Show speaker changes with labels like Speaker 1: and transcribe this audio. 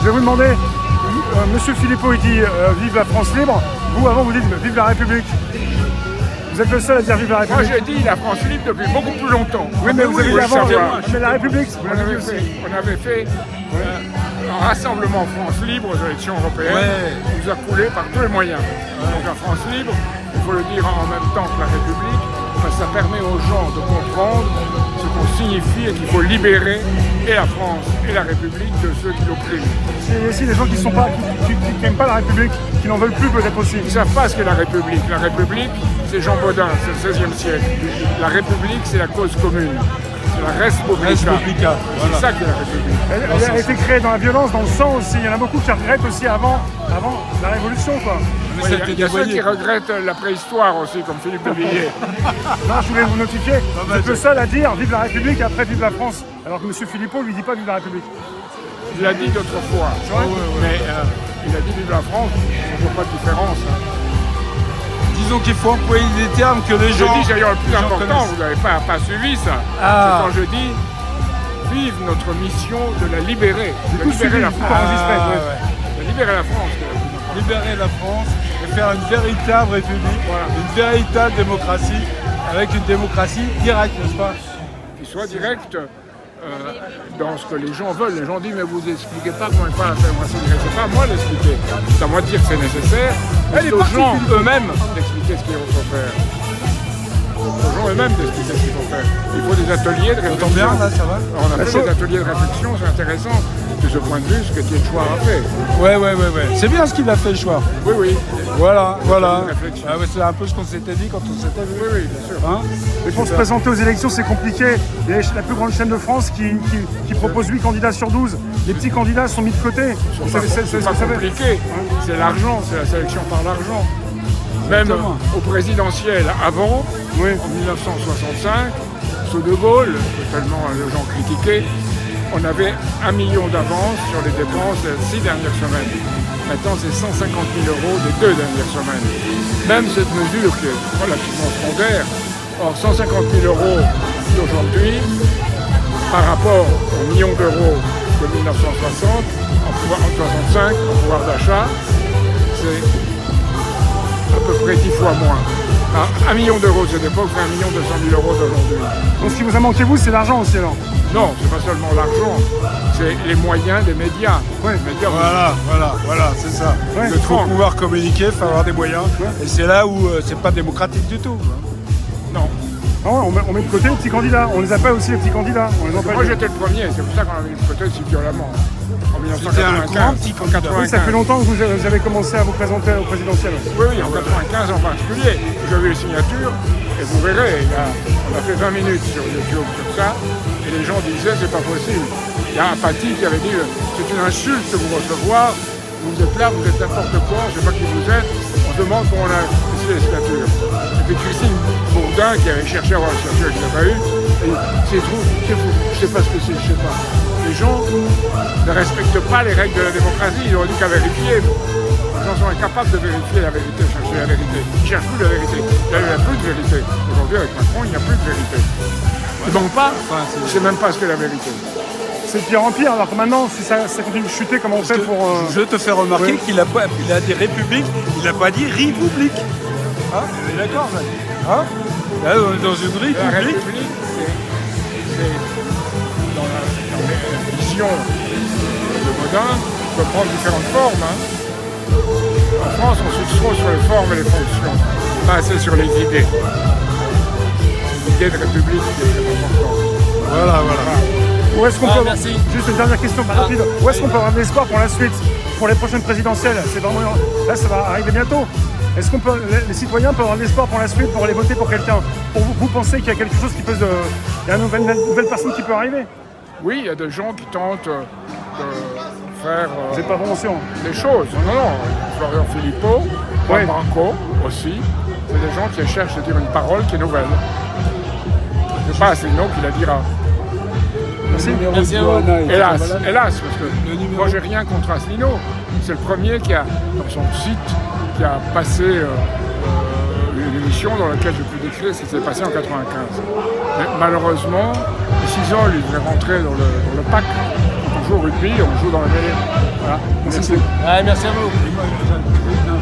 Speaker 1: Je vais vous demander, Monsieur Philippot, il dit vive la France libre. Vous, avant, vous dites vive la République. Vous êtes le seul à dire vive la République.
Speaker 2: Moi, j'ai dit la France libre depuis beaucoup plus longtemps.
Speaker 1: Oui, mais vous avez dit avant,
Speaker 2: mais
Speaker 1: la République, vous l'avez dit aussi.
Speaker 2: On avait fait un rassemblement France libre aux élections européennes. On nous a coulé par tous les moyens. Donc la France libre, il faut le dire en même temps que la République, parce que ça permet aux gens de comprendre ce qu'on signifie et qu'il faut libérer et la France et la République de ceux qui l'oppriment.
Speaker 1: Il y a aussi des gens qui n'aiment pas la République, qui n'en veulent plus peut-être aussi.
Speaker 2: Ils ne savent pas ce qu'est la République. La République, c'est Jean Bodin, c'est le XVIe siècle. La République, c'est la cause commune. C'est la res publica.
Speaker 1: Voilà.
Speaker 2: C'est ça qu'est la République.
Speaker 1: Elle a été créée dans la violence, dans le sang aussi. Il y en a beaucoup qui regrettent aussi avant la Révolution, quoi.
Speaker 2: Il y a ceux qui regrettent la préhistoire aussi, comme Philippe de Villiers.
Speaker 1: Non, je voulais vous notifier. Vous êtes le seul à dire vive la République et après vive la France. Alors que M. Philippot lui dit pas vive la République.
Speaker 2: Il l'a dit d'autres fois. Mais il a dit vive la France. On ne voit pas de différence.
Speaker 3: Disons qu'il faut employer des termes que les gens...
Speaker 2: Je dis d'ailleurs le plus important, vous n'avez pas suivi ça. C'est quand je dis vive notre mission de la libérer. De libérer la France. De libérer la France.
Speaker 3: Libérer la France et faire une véritable république, une véritable démocratie, avec une démocratie directe, n'est-ce pas?
Speaker 2: Qui soit directe dans ce que les gens veulent. Les gens disent mais vous n'expliquez pas comment il faut la faire. Moi, c'est pas à moi d'expliquer. C'est à moi de dire que c'est nécessaire. C'est aux gens eux-mêmes d'expliquer ce qu'il faut faire. Aux gens eux-mêmes d'expliquer ce qu'il faut faire. Il faut des ateliers de réflexion.
Speaker 3: Bien, là, ça va.
Speaker 2: Alors, on a fait des ateliers de réflexion, c'est intéressant. De ce point de vue, ce que Didier Chouard a fait.
Speaker 3: Ouais. C'est bien ce qu'il a fait, Chouard.
Speaker 2: Oui.
Speaker 3: Voilà. C'est un peu ce qu'on s'était dit quand on s'était vu.
Speaker 2: Oui, bien sûr.
Speaker 3: Hein,
Speaker 1: mais pour se présenter aux élections, c'est compliqué. Il y a la plus grande chaîne de France qui propose 8 candidats sur 12. Les petits candidats sont mis de côté.
Speaker 2: C'est pas compliqué. C'est l'argent, c'est la sélection par l'argent. Même au présidentiel avant, en 1965, sous De Gaulle, tellement les gens critiquaient, on avait 1 million d'avance sur les dépenses des 6 dernières semaines. Maintenant, c'est 150 000 € des 2 dernières semaines. Même cette mesure qui est relativement secondaire, or 150 000 € d'aujourd'hui, par rapport aux millions d'euros de 1960, en 65, en pouvoir d'achat, c'est à peu près 10 fois moins. Alors, 1 million d'euros de cette époque, c'est 1 200 000 € d'aujourd'hui.
Speaker 1: Donc ce qui vous a manqué, vous, c'est l'argent aussi, alors?
Speaker 2: Non, c'est pas seulement l'argent, c'est les moyens des médias.
Speaker 3: Voilà, c'est ça. Il faut pouvoir communiquer, il faut avoir des moyens. Et c'est là où c'est pas démocratique du tout.
Speaker 2: Non.
Speaker 1: Non, on met de côté les petits candidats. On les appelle aussi les petits candidats.
Speaker 2: Moi j'étais le premier, c'est pour ça qu'on avait mis de côté si violemment. En 1995.
Speaker 1: Oui, ça fait longtemps que vous avez commencé à vous présenter au présidentiel.
Speaker 2: Oui, en 95 en particulier. J'avais les signatures et vous verrez, on a fait 20 minutes sur YouTube sur ça et les gens disaient c'est pas possible. Il y a un Paty qui avait dit c'est une insulte de vous recevoir, vous êtes là, vous êtes n'importe quoi, je ne sais pas qui vous êtes, on se demande comment on a ici les signatures. Et puis Christine Bourdin qui avait cherché à avoir la signature et qui n'a pas eu, et c'est trop, c'est fou, je ne sais pas ce que c'est, je ne sais pas. Les gens ne respectent pas les règles de la démocratie, ils ont dit qu'à vérifier. Les gens sont incapables de vérifier la vérité, chercher la vérité. Ils ne cherchent plus la vérité. Il n'y a plus de vérité. Aujourd'hui, avec Macron, il n'y a plus de vérité. Ils ne mentent pas, je ne sais même pas ce qu'est la vérité.
Speaker 1: C'est de pire en pire, alors que maintenant, si ça continue de chuter, comment on fait pour...
Speaker 3: Je te fais remarquer qu'il a dit république, il n'a pas dit république. Hein, on est d'accord, là. Hein, là, on est dans une république.
Speaker 2: La république, c'est dans la vision de Bodin, peut prendre différentes formes. Hein. En France, on se trop sur les formes et les fonctions, pas assez sur les idées. L'idée de république qui est très importante.
Speaker 3: Voilà.
Speaker 1: Où est-ce qu'on peut avoir... Juste une dernière question rapide. Où est-ce qu'on peut avoir de l'espoir pour la suite, pour les prochaines présidentielles? C'est vraiment... Là, ça va arriver bientôt. Est-ce qu'on peut, les citoyens peuvent avoir de l'espoir pour la suite, pour aller voter pour quelqu'un? Pour vous pensez qu'il y a quelque chose qui peut se... Il y a une nouvelle personne qui peut arriver?
Speaker 2: Oui, il y a des gens qui tentent de faire
Speaker 1: vous n'êtes pas vraiment sûr
Speaker 2: des choses. Non. Florian Philippot, Juan Branco aussi. C'est des gens qui cherchent à dire une parole qui est nouvelle. Ce n'est pas Asselineau qui la dira.
Speaker 1: Merci.
Speaker 2: Hélas, parce que moi j'ai rien contre Asselineau. C'est le premier qui a, dans son site, qui a passé une émission dans laquelle je peux décrire ce qui s'est passé en 95. Mais malheureusement, Cisol, il devait rentrer dans le pack. Quand on joue au rugby, on joue dans la mêlée.
Speaker 1: Voilà. Merci.
Speaker 2: Merci à vous.